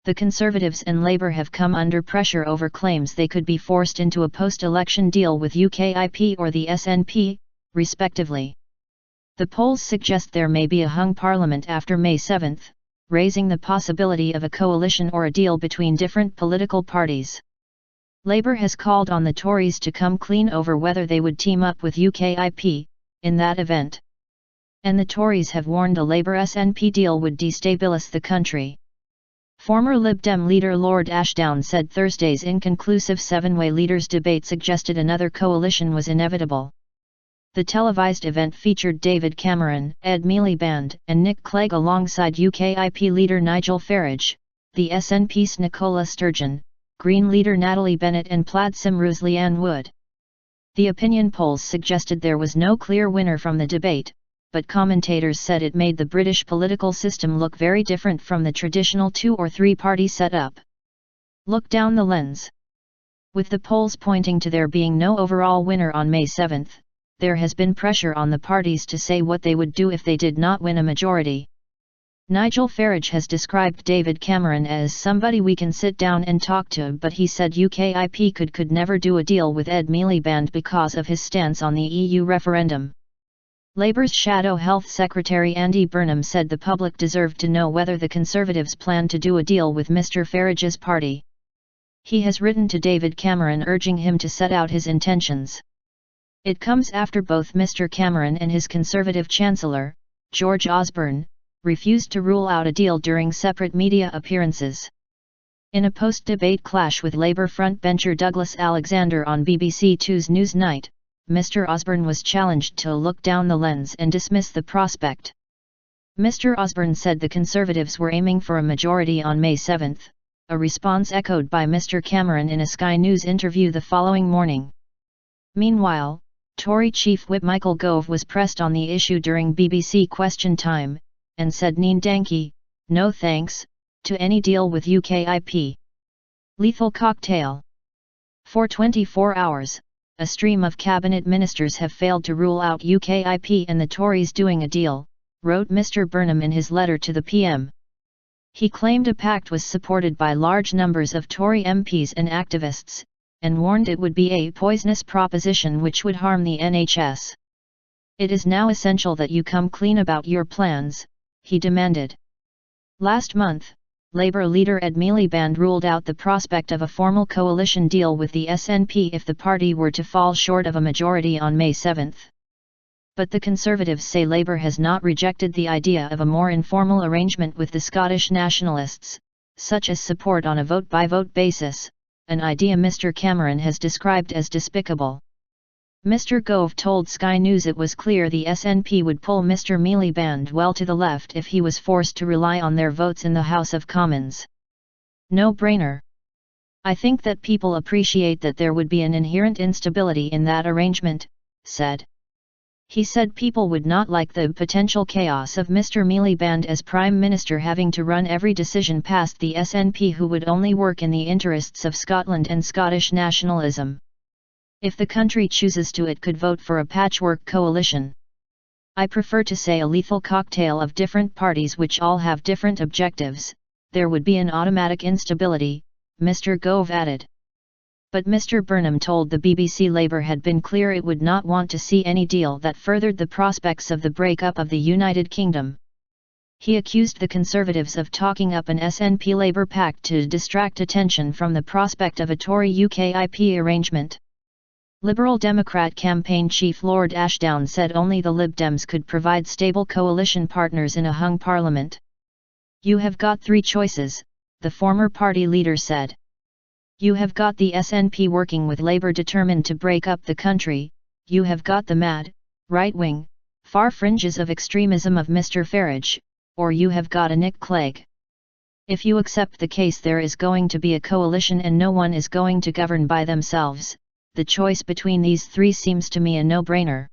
The Conservatives and Labour have come under pressure over claims they could be forced into a post-election deal with UKIP or the SNP, respectively. The polls suggest there may be a hung parliament after May 7, raising the possibility of a coalition or a deal between different political parties. Labour has called on the Tories to come clean over whether they would team up with UKIP in that event. And the Tories have warned a Labour-SNP deal would destabilise the country. Former Lib Dem leader Lord Ashdown said Thursday's inconclusive seven-way leaders debate suggested another coalition was inevitable. The televised event featured David Cameron, Ed Miliband and Nick Clegg alongside UKIP leader Nigel Farage, the SNP's Nicola Sturgeon, Green leader Natalie Bennett and Plaid Cymru's Leanne. The opinion polls suggested there was no clear winner from the debate, but commentators said it made the British political system look very different from the traditional 2- or 3-party setup. Look down the lens. With the polls pointing to there being no overall winner on May 7, there has been pressure on the parties to say what they would do if they did not win a majority. Nigel Farage has described David Cameron as somebody we can sit down and talk to, but he said UKIP could never do a deal with Ed Miliband because of his stance on the EU referendum. Labour's Shadow Health Secretary Andy Burnham said the public deserved to know whether the Conservatives plan to do a deal with Mr Farage's party. He has written to David Cameron urging him to set out his intentions. It comes after both Mr Cameron and his Conservative Chancellor, George Osborne, refused to rule out a deal during separate media appearances. In a post-debate clash with Labour frontbencher Douglas Alexander on BBC Two's Newsnight, Mr Osborne was challenged to look down the lens and dismiss the prospect. Mr Osborne said the Conservatives were aiming for a majority on May 7, a response echoed by Mr Cameron in a Sky News interview the following morning. Meanwhile, Tory Chief Whip Michael Gove was pressed on the issue during BBC Question Time, and said "Neen Danky, no thanks, to any deal with UKIP. Lethal cocktail. For 24 hours, a stream of cabinet ministers have failed to rule out UKIP and the Tories doing a deal," wrote Mr Burnham in his letter to the PM. He claimed a pact was supported by large numbers of Tory MPs and activists, and warned it would be a poisonous proposition which would harm the NHS. "It is now essential that you come clean about your plans," he demanded. Last month, Labour leader Ed Miliband ruled out the prospect of a formal coalition deal with the SNP if the party were to fall short of a majority on May 7. But the Conservatives say Labour has not rejected the idea of a more informal arrangement with the Scottish nationalists, such as support on a vote-by-vote basis, an idea Mr Cameron has described as despicable. Mr Gove told Sky News it was clear the SNP would pull Mr Miliband well to the left if he was forced to rely on their votes in the House of Commons. "No-brainer. I think that people appreciate that there would be an inherent instability in that arrangement," said. He said people would not like the potential chaos of Mr Miliband as Prime Minister having to run every decision past the SNP, who would only work in the interests of Scotland and Scottish nationalism. "If the country chooses to, it could vote for a patchwork coalition. I prefer to say a lethal cocktail of different parties which all have different objectives. There would be an automatic instability," Mr Gove added. But Mr Burnham told the BBC Labour had been clear it would not want to see any deal that furthered the prospects of the breakup of the United Kingdom. He accused the Conservatives of talking up an SNP-Labour pact to distract attention from the prospect of a Tory-UKIP arrangement. Liberal Democrat campaign chief Lord Ashdown said only the Lib Dems could provide stable coalition partners in a hung parliament. "You have got three choices," the former party leader said. "You have got the SNP working with Labour determined to break up the country, you have got the mad, right-wing, far fringes of extremism of Mr Farage, or you have got a Nick Clegg. If you accept the case there is going to be a coalition and no one is going to govern by themselves, the choice between these three seems to me a no-brainer."